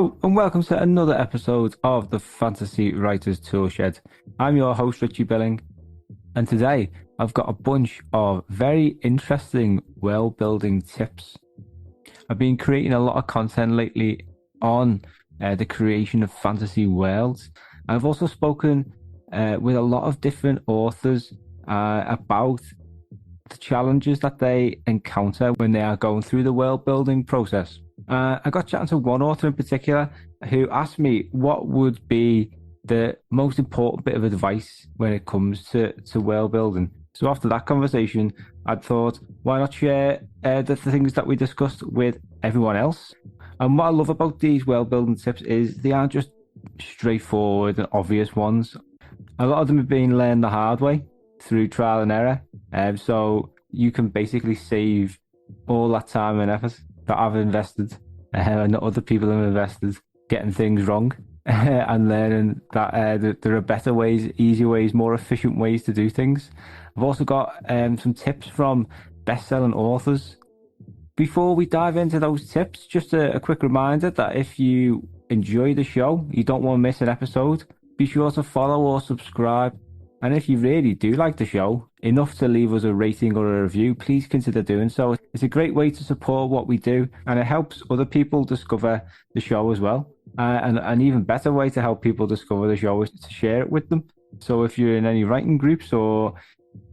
Hello and welcome to another episode of the Fantasy Writers Toolshed. I'm your host Richie Billing, and today I've got a bunch of very interesting world building tips. I've been creating a lot of content lately on the creation of fantasy worlds. I've also spoken with a lot of different authors about the challenges that they encounter when they are going through the world building process. I got chatting to one author in particular who asked me what would be the most important bit of advice when it comes to world building. So after that conversation, I thought, why not share the things that we discussed with everyone else? And what I love about these world building tips is they aren't just straightforward and obvious ones. A lot of them have been learned the hard way through trial and error. So you can basically save all that time and effort that I've invested and that other people have invested getting things wrong and learning that there are better ways, easier ways, more efficient ways to do things. I've also got some tips from best-selling authors. Before we dive into those tips, just a quick reminder that if you enjoy the show, you don't want to miss an episode, be sure to follow or subscribe. And if you really do like the show, enough to leave us a rating or a review, please consider doing so. It's a great way to support what we do, and it helps other people discover the show as well. And an even better way to help people discover the show is to share it with them. So if you're in any writing groups or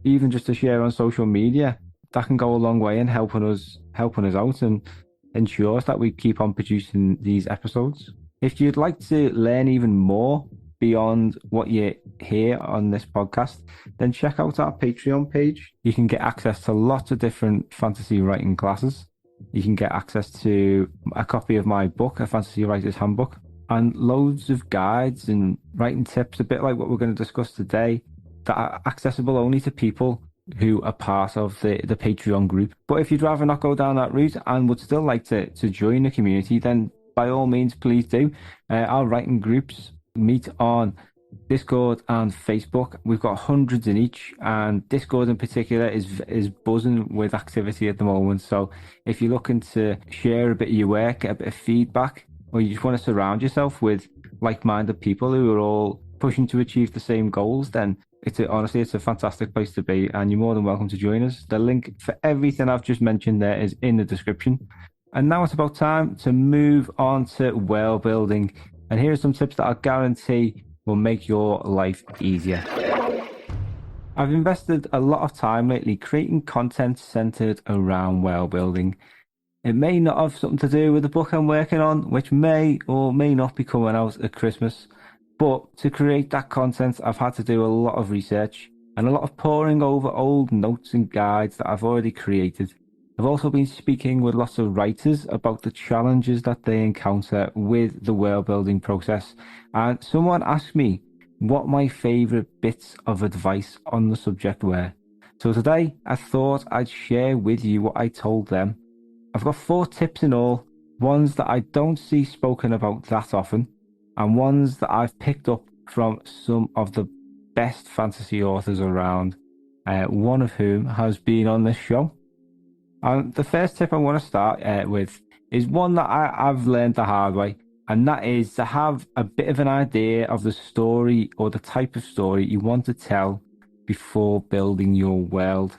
even just to share on social media, that can go a long way in helping us out and ensures that we keep on producing these episodes. If you'd like to learn even more beyond what you hear on this podcast, then check out our Patreon page. You can get access to lots of different fantasy writing classes. You can get access to a copy of my book, A Fantasy Writer's Handbook, and loads of guides and writing tips, a bit like what we're going to discuss today, that are accessible only to people who are part of the Patreon group. But if you'd rather not go down that route and would still like to join the community, then by all means, please do. Our writing groups meet on Discord and Facebook. We've got hundreds in each, and Discord in particular is buzzing with activity at the moment. So if you're looking to share a bit of your work, get a bit of feedback, or you just want to surround yourself with like-minded people who are all pushing to achieve the same goals, then honestly it's a fantastic place to be, and you're more than welcome to join us. The link for everything I've just mentioned there is in the description. And now it's about time to move on to world building. And here are some tips that I guarantee will make your life easier. I've invested a lot of time lately creating content centered around world building. It may not have something to do with the book I'm working on, which may or may not be coming out at Christmas. But to create that content, I've had to do a lot of research and a lot of poring over old notes and guides that I've already created. I've also been speaking with lots of writers about the challenges that they encounter with the world building process. And someone asked me what my favourite bits of advice on the subject were. So today I thought I'd share with you what I told them. I've got 4 tips in all, ones that I don't see spoken about that often, and ones that I've picked up from some of the best fantasy authors around, one of whom has been on this show. And the first tip I want to start with is one that I've learned the hard way, and that is to have a bit of an idea of the story or the type of story you want to tell before building your world.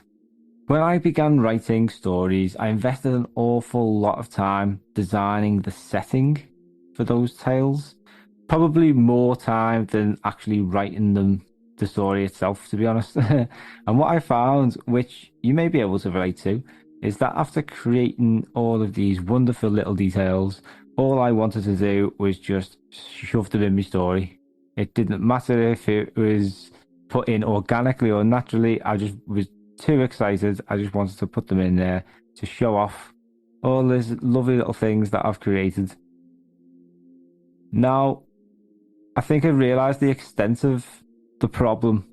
When I began writing stories, I invested an awful lot of time designing the setting for those tales, probably more time than actually writing the story itself, to be honest. And what I found, which you may be able to relate to, is that after creating all of these wonderful little details, all I wanted to do was just shove them in my story. It didn't matter if it was put in organically or naturally. I just was too excited. I just wanted to put them in there to show off all these lovely little things that I've created. Now, I think I realised the extent of the problem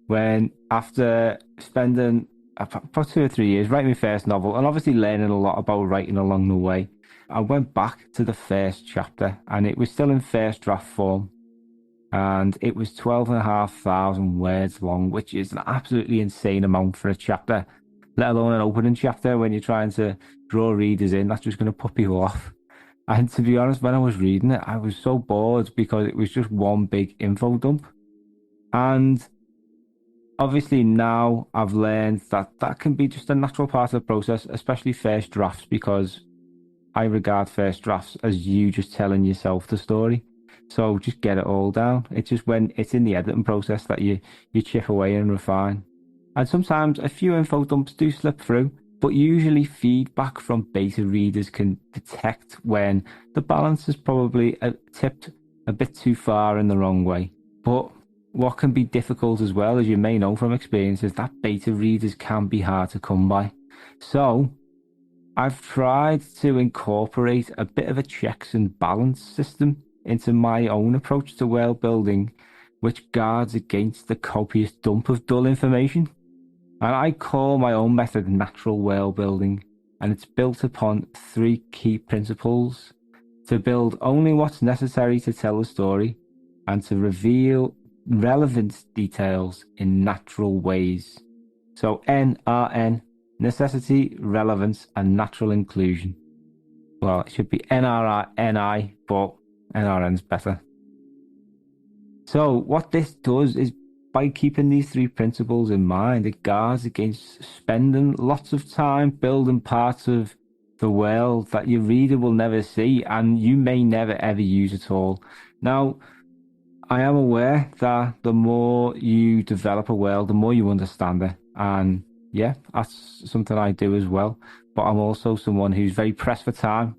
when, after spending about 2 or 3 years writing my first novel and obviously learning a lot about writing along the way, I went back to the first chapter, and it was still in first draft form, and it was 12,500 words long, which is an absolutely insane amount for a chapter, let alone an opening chapter when you're trying to draw readers in. That's just going to put people off. And to be honest, when I was reading it, I was so bored because it was just one big info dump. And obviously now I've learned that that can be just a natural part of the process, especially first drafts, because I regard first drafts as you just telling yourself the story. So just get it all down. It's just when it's in the editing process that you chip away and refine. And sometimes a few info dumps do slip through, but usually feedback from beta readers can detect when the balance is probably tipped a bit too far in the wrong way. But what can be difficult as well, as you may know from experience, is that beta readers can be hard to come by. So I've tried to incorporate a bit of a checks and balance system into my own approach to world building, which guards against the copious dump of dull information. And I call my own method natural world building, and it's built upon three key principles: to build only what's necessary to tell a story, and to reveal relevant details in natural ways. So NRN, necessity, relevance, and natural inclusion. Well, it should be NRI, but NRN's better. So what this does is, by keeping these three principles in mind, it guards against spending lots of time building parts of the world that your reader will never see and you may never ever use at all. Now, I am aware that the more you develop a world, the more you understand it. And yeah, that's something I do as well. But I'm also someone who's very pressed for time,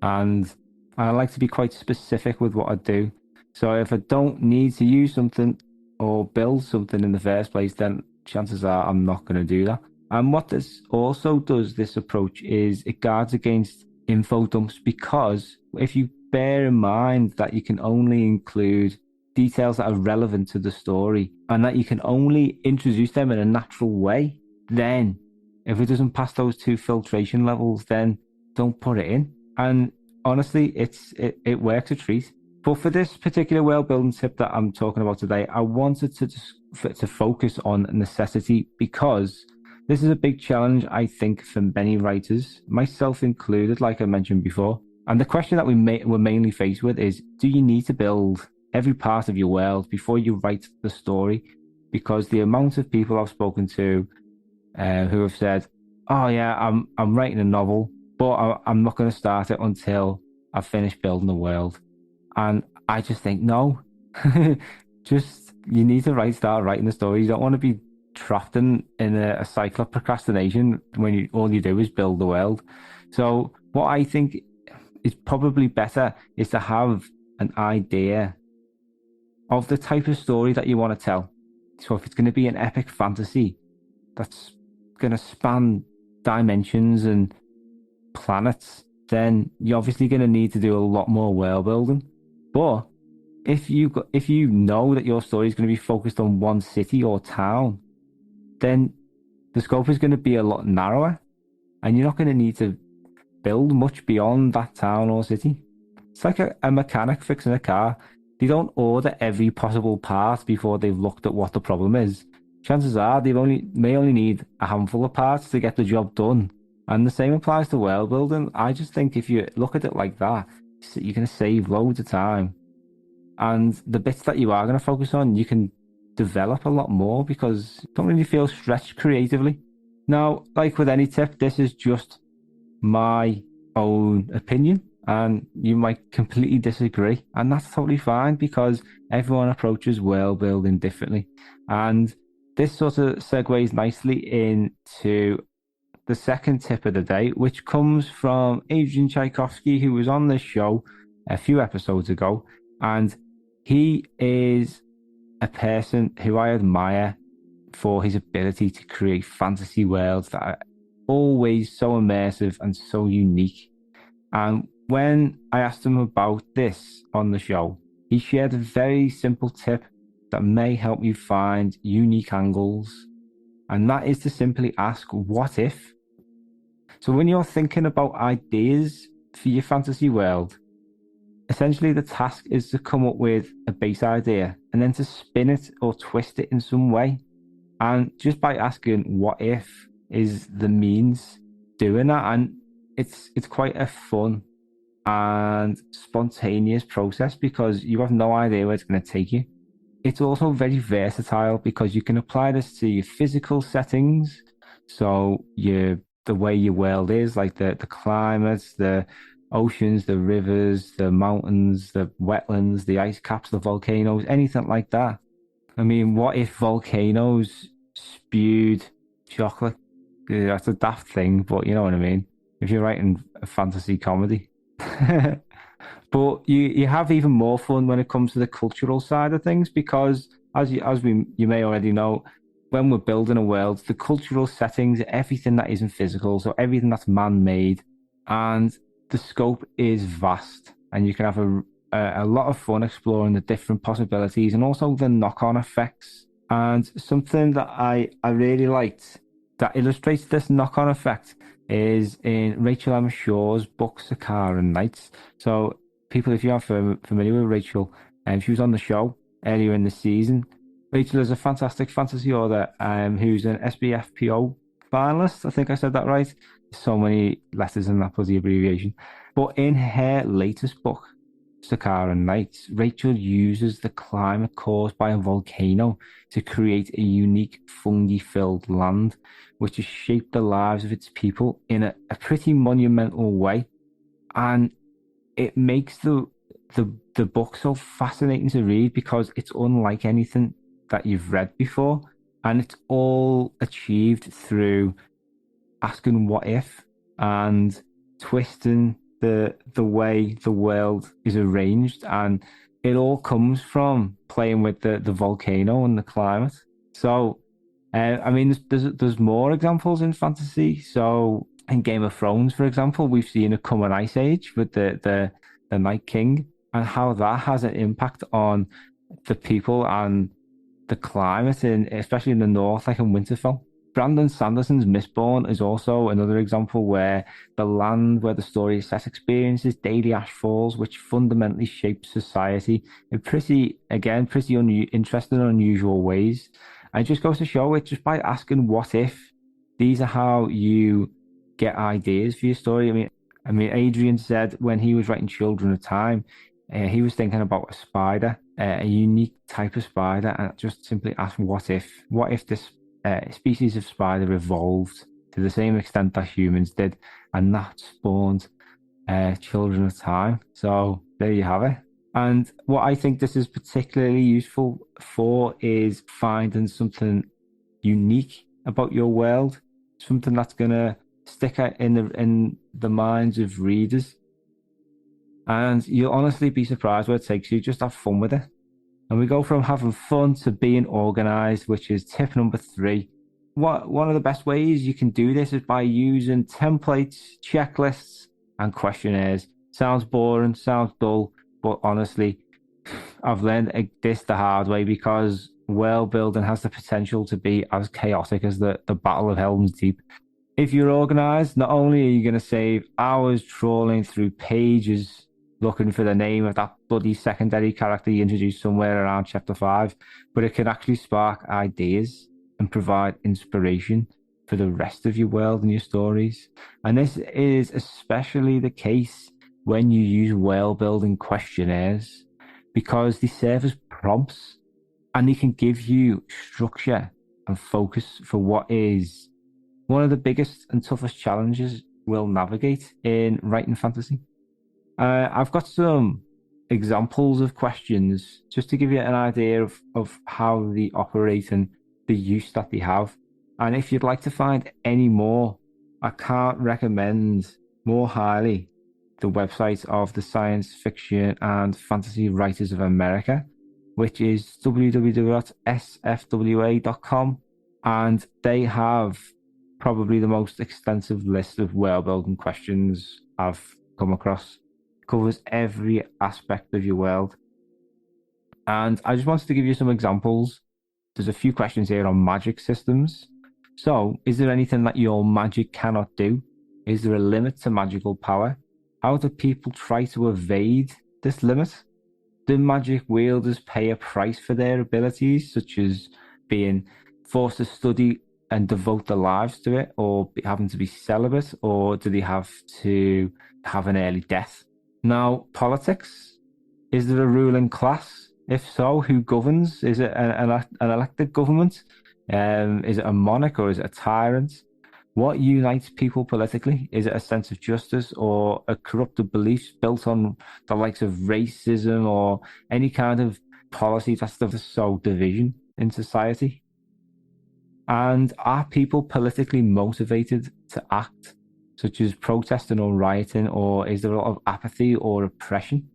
and I like to be quite specific with what I do. So if I don't need to use something or build something in the first place, then chances are I'm not going to do that. And what this also does, this approach, is it guards against info dumps, because if you bear in mind that you can only include details that are relevant to the story and that you can only introduce them in a natural way, then if it doesn't pass those two filtration levels, then don't put it in. And honestly, it works a treat. But for this particular world building tip that I'm talking about today, I wanted to focus on necessity, because this is a big challenge, I think, for many writers, myself included, like I mentioned before. And the question that we're mainly faced with is, do you need to build every part of your world before you write the story? Because the amount of people I've spoken to who have said, "Oh yeah, I'm writing a novel, but I'm not going to start it until I've finished building the world." And I just think, no, just you need to start writing the story. You don't want to be trapped in a cycle of procrastination when all you do is build the world. So what I think is probably better is to have an idea of the type of story that you want to tell. So if it's going to be an epic fantasy that's going to span dimensions and planets, then you're obviously going to need to do a lot more world building. But if you know that your story is going to be focused on one city or town, then the scope is going to be a lot narrower, and you're not going to need to build much beyond that town or city. It's like a mechanic fixing a car. They don't order every possible part before they've looked at what the problem is. Chances are they may only need a handful of parts to get the job done. And the same applies to world building. I just think if you look at it like that, you're going to save loads of time. And the bits that you are going to focus on, you can develop a lot more because you don't really feel stretched creatively. Now, like with any tip, this is just my own opinion, and you might completely disagree, and that's totally fine because everyone approaches world building differently. And this sort of segues nicely into the second tip of the day, which comes from Adrian Tchaikovsky, who was on this show a few episodes ago. And he is a person who I admire for his ability to create fantasy worlds that are always so immersive and so unique. And when I asked him about this on the show, he shared a very simple tip that may help you find unique angles. And that is to simply ask, what if? So when you're thinking about ideas for your fantasy world, essentially the task is to come up with a base idea and then to spin it or twist it in some way. And just by asking what if is the means doing that. And it's quite a fun and spontaneous process because you have no idea where it's going to take you. It's also very versatile because you can apply this to your physical settings. So the way your world is, like the climates, the oceans, the rivers, the mountains, the wetlands, the ice caps, the volcanoes, anything like that. I mean, what if volcanoes spewed chocolate? Yeah, that's a daft thing, but you know what I mean. If you're writing a fantasy comedy. But you have even more fun when it comes to the cultural side of things because you may already know, when we're building a world, the cultural settings, everything that isn't physical, so everything that's man-made, and the scope is vast, and you can have a lot of fun exploring the different possibilities and also the knock-on effects. And something that I really liked that illustrates this knock-on effect is in Rachel M. Shaw's book Sakara Nights. So people, if you are familiar with Rachel, and she was on the show earlier in the season. Rachel is a fantastic fantasy author who's an SBFPO finalist. I think I said that right. So many letters in that bloody abbreviation. But in her latest book, Sakara Nights, Rachel uses the climate caused by a volcano to create a unique fungi-filled land, which has shaped the lives of its people in a pretty monumental way. And it makes the book so fascinating to read because it's unlike anything that you've read before, and it's all achieved through asking what if and twisting the way the world is arranged, and it all comes from playing with the volcano and the climate. So I mean, there's more examples in fantasy. So in Game of Thrones, for example, we've seen a coming ice age with the Night King and how that has an impact on the people and the climate, especially in the north, like in Winterfell. Brandon Sanderson's Mistborn is also another example where the land where the story is set experiences daily ashfalls, which fundamentally shape society in pretty interesting and unusual ways. And it just goes to show it just by asking what if, these are how you get ideas for your story. I mean, Adrian said when he was writing Children of Time, he was thinking about a spider, a unique type of spider, and just simply asked, what if? What if this species of spider evolved to the same extent that humans did, and that spawned Children of Time? So there you have it. And what I think this is particularly useful for is finding something unique about your world, something that's gonna stick out in the minds of readers. And you'll honestly be surprised where it takes you. Just have fun with it. And we go from having fun to being organized, which is tip number 3. One of the best ways you can do this is by using templates, checklists, and questionnaires. Sounds boring, sounds dull, but honestly, I've learned this the hard way because world building has the potential to be as chaotic as the Battle of Helm's Deep. If you're organized, not only are you going to save hours trawling through pages looking for the name of that bloody secondary character you introduced somewhere around chapter 5, but it can actually spark ideas and provide inspiration for the rest of your world and your stories. And this is especially the case when you use world building questionnaires because they serve as prompts and they can give you structure and focus for what is one of the biggest and toughest challenges we'll navigate in writing fantasy. I've got some examples of questions just to give you an idea of how they operate and the use that they have. And if you'd like to find any more, I can't recommend more highly the website of the Science Fiction and Fantasy Writers of America, which is www.sfwa.com. And they have probably the most extensive list of world building questions I've come across. Covers every aspect of your world. And I just wanted to give you some examples. There's a few questions here on magic systems. So, is there anything that your magic cannot do? Is there a limit to magical power? How do people try to evade this limit? Do magic wielders pay a price for their abilities, such as being forced to study and devote their lives to it, or having to be celibate, or do they have to have an early death? Now, politics. Is there a ruling class? If so, who governs? Is it an elected government? Is it a monarch or is it a tyrant? What unites people politically? Is it a sense of justice or a corrupted beliefs built on the likes of racism or any kind of policy that's to sow division in society? And are people politically motivated to act, such as protesting or rioting, or is there a lot of apathy or oppression?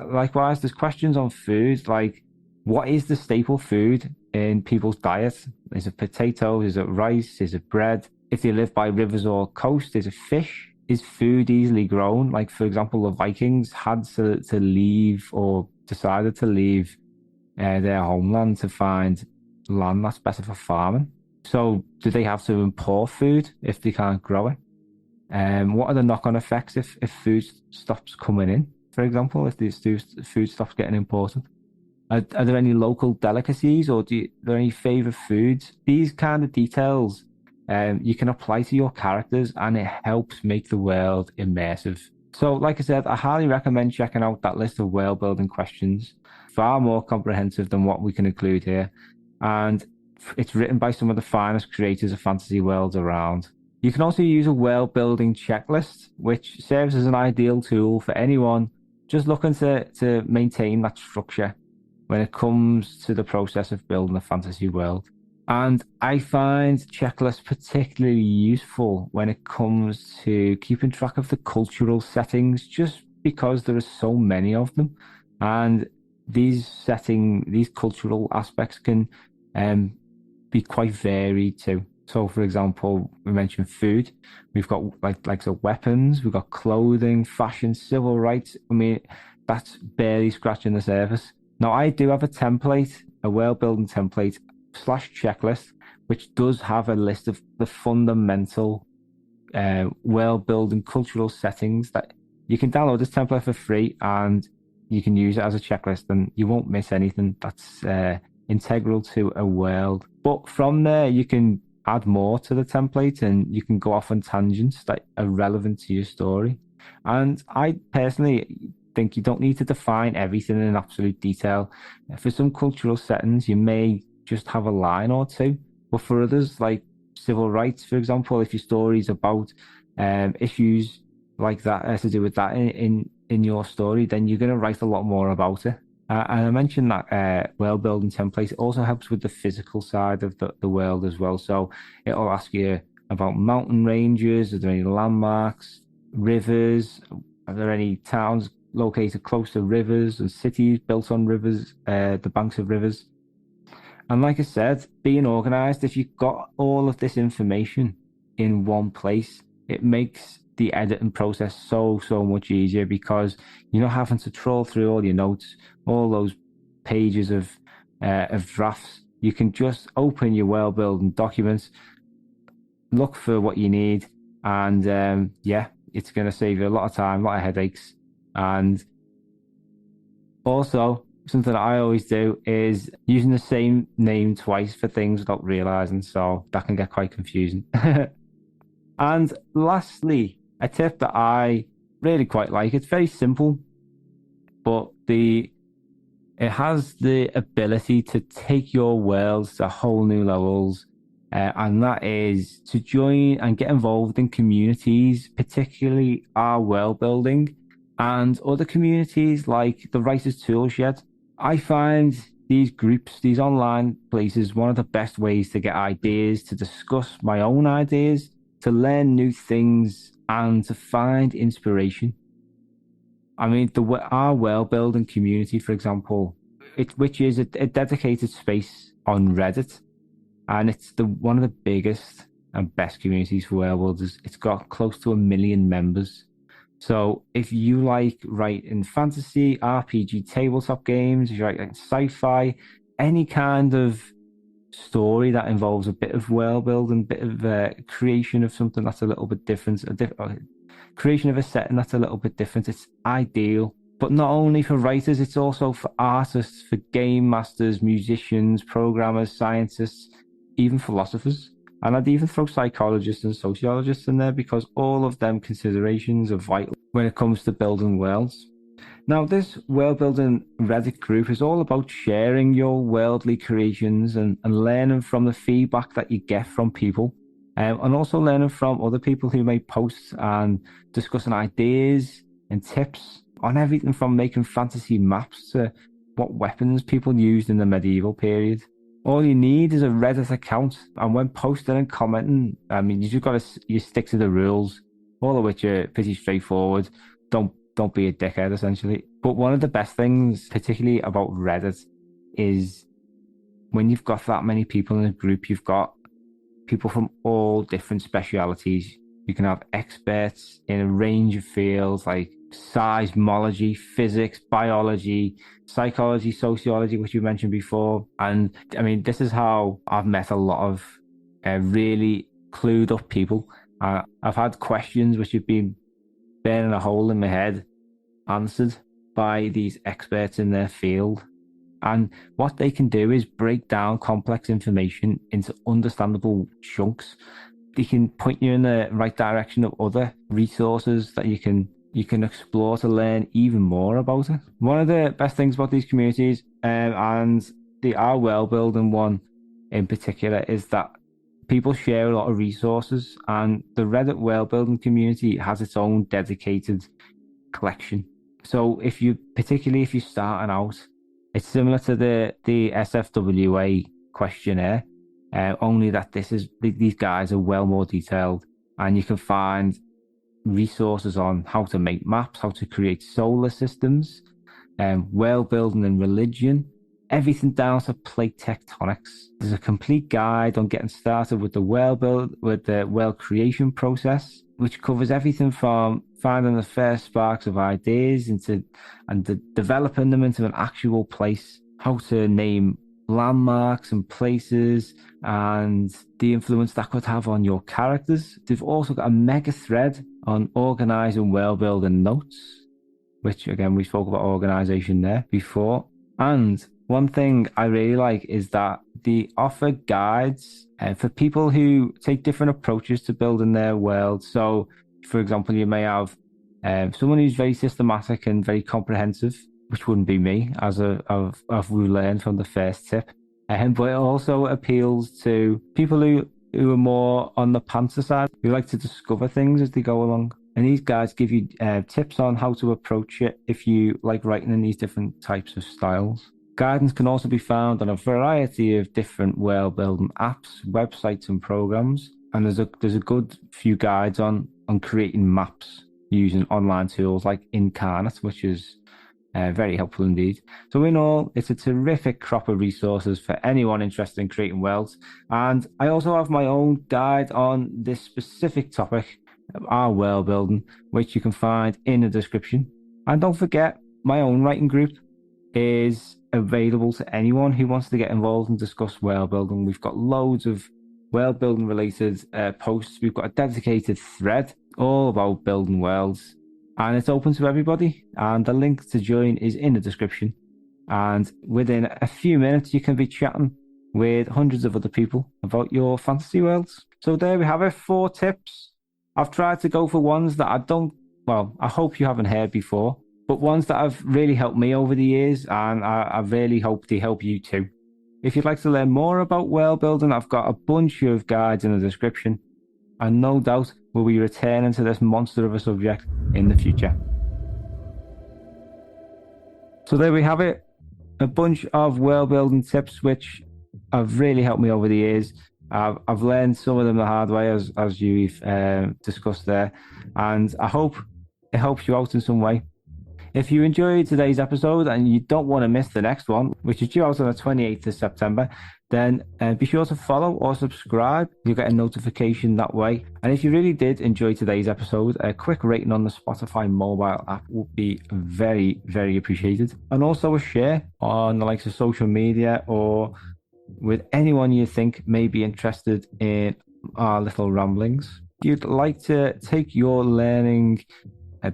Likewise, there's questions on food, like what is the staple food in people's diet? Is it potatoes? Is it rice? Is it bread? If they live by rivers or coast, is it fish? Is food easily grown? Like, for example, the Vikings had to leave or decided to leave their homeland to find land that's better for farming. So, do they have to import food if they can't grow it? What are the knock-on effects if food stops coming in? For example, if this food stops getting imported, are there any local delicacies or are there any favorite foods? These kind of details you can apply to your characters and it helps make the world immersive. So, like I said, I highly recommend checking out that list of world building questions. Far more comprehensive than what we can include here. And it's written by some of the finest creators of fantasy worlds around. You can also use a world building checklist, which serves as an ideal tool for anyone just looking to maintain that structure when it comes to the process of building a fantasy world. And I find checklists particularly useful when it comes to keeping track of the cultural settings, just because there are so many of them. And these cultural aspects can be quite varied too. So, for example, we mentioned food. We've got so weapons. We've got clothing, fashion, civil rights. I mean, that's barely scratching the surface. Now, I do have a template, a world building template / checklist, which does have a list of the fundamental world building cultural settings that you can download this template for free, and you can use it as a checklist, and you won't miss anything that's integral to a world. But from there, you can add more to the template and you can go off on tangents that are relevant to your story. And I personally think you don't need to define everything in absolute detail. For some cultural settings, you may just have a line or two, but for others, like civil rights, for example, if your story is about issues like that to do with that in your story, then you're going to write a lot more about it. And I mentioned that world building template also helps with the physical side of the world as well. So it'll ask you about mountain ranges, are there any landmarks, rivers, are there any towns located close to rivers and cities built on rivers, the banks of rivers. And like I said, being organized, if you've got all of this information in one place, it makes the editing process so much easier, because you're not having to troll through all your notes, all those pages of drafts. You can just open your world building documents, look for what you need, and yeah, it's going to save you a lot of time, a lot of headaches. And also, something that I always do is using the same name twice for things without realizing, so that can get quite confusing. And lastly, a tip that I really quite like, it's very simple, but it has the ability to take your worlds to whole new levels, and that is to join and get involved in communities, particularly our world building and other communities like the Writers Toolshed. I find these groups, these online places, one of the best ways to get ideas, to discuss my own ideas, to learn new things, and to find inspiration. I mean, our world building community, for example, which is a dedicated space on Reddit, and it's one of the biggest and best communities for werewolves. It's got close to 1 million members. So if you like writing fantasy, RPG, tabletop games, if you like sci-fi, any kind of story that involves a bit of world building, bit of creation of something that's a little bit different, creation of a setting that's a little bit different, it's ideal. But not only for writers, it's also for artists, for game masters, musicians, programmers, scientists, even philosophers. And I'd even throw psychologists and sociologists in there, because all of them considerations are vital. when it comes to building worlds. Now, this world building Reddit group is all about sharing your worldly creations and learning from the feedback that you get from people, and also learning from other people who make posts and discussing ideas and tips on everything from making fantasy maps to what weapons people used in the medieval period. All you need is a Reddit account, and when posting and commenting, I mean, you just got to you stick to the rules, all of which are pretty straightforward. Don't be a dickhead, essentially. But one of the best things, particularly about Reddit, is when you've got that many people in a group, you've got people from all different specialities. You can have experts in a range of fields like seismology, physics, biology, psychology, sociology, which you mentioned before. And I mean, this is how I've met a lot of really clued up people. I've had questions which have been burning a hole in my head answered by these experts in their field. And what they can do is break down complex information into understandable chunks. They can point you in the right direction of other resources that you can explore to learn even more about it. One of the best things about these communities, and the our world building one in particular, is that people share a lot of resources, and the Reddit world building community has its own dedicated collection. So particularly if you're starting out, it's similar to the SFWA questionnaire, only that these guys are well more detailed, and you can find resources on how to make maps, how to create solar systems, world building and religion, everything down to plate tectonics. There's a complete guide on getting started with the world creation process, which covers everything from finding the first sparks of ideas developing them into an actual place, how to name landmarks and places, and the influence that could have on your characters. They've also got a mega thread on organizing world building notes, which again, we spoke about organization there before. And one thing I really like is that they offer guides for people who take different approaches to building their world. So, for example, you may have someone who's very systematic and very comprehensive, which wouldn't be me, as we learned from the first tip. But it also appeals to people who are more on the pantser side, who like to discover things as they go along. And these guys give you tips on how to approach it if you like writing in these different types of styles. Guidance can also be found on a variety of different world building apps, websites, and programs. And there's a good few guides on creating maps using online tools like Incarnate, which is very helpful indeed. So in all, it's a terrific crop of resources for anyone interested in creating worlds. And I also have my own guide on this specific topic, our world building, which you can find in the description. And don't forget, my own writing group is available to anyone who wants to get involved and discuss world building. We've got loads of world building related posts. We've got a dedicated thread all about building worlds, and it's open to everybody. And the link to join is in the description. And within a few minutes, you can be chatting with hundreds of other people about your fantasy worlds. So there we have it, 4 tips. I've tried to go for ones that I hope you haven't heard before, but ones that have really helped me over the years, and I really hope they help you too. If you'd like to learn more about world building, I've got a bunch of guides in the description, and no doubt we'll be returning to this monster of a subject in the future. So there we have it, a bunch of world building tips which have really helped me over the years. I've learned some of them the hard way, as you've discussed there, and I hope it helps you out in some way. If you enjoyed today's episode and you don't want to miss the next one, which is due out on the 28th of September, then be sure to follow or subscribe. You'll get a notification that way. And if you really did enjoy today's episode, a quick rating on the Spotify mobile app would be very, very appreciated. And also a share on the likes of social media or with anyone you think may be interested in our little ramblings. If you'd like to take your learning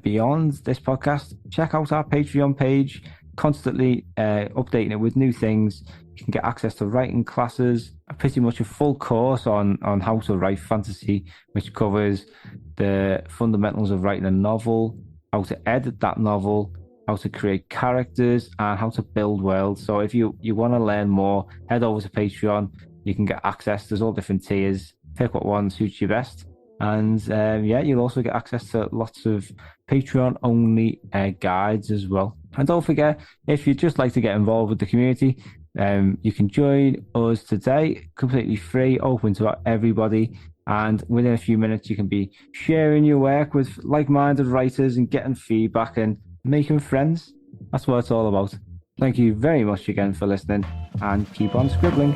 beyond this podcast, check out our Patreon page, constantly updating it with new things. You can get access to writing classes, pretty much a full course on how to write fantasy, which covers the fundamentals of writing a novel, how to edit that novel, how to create characters, and how to build worlds. So if you want to learn more, head over to Patreon. You can get access. There's all different tiers. Pick what one suits you best. And yeah, you'll also get access to lots of Patreon-only guides as well. And don't forget, if you'd just like to get involved with the community, you can join us today, completely free, open to everybody. And within a few minutes, you can be sharing your work with like-minded writers and getting feedback and making friends. That's what it's all about. Thank you very much again for listening, and keep on scribbling.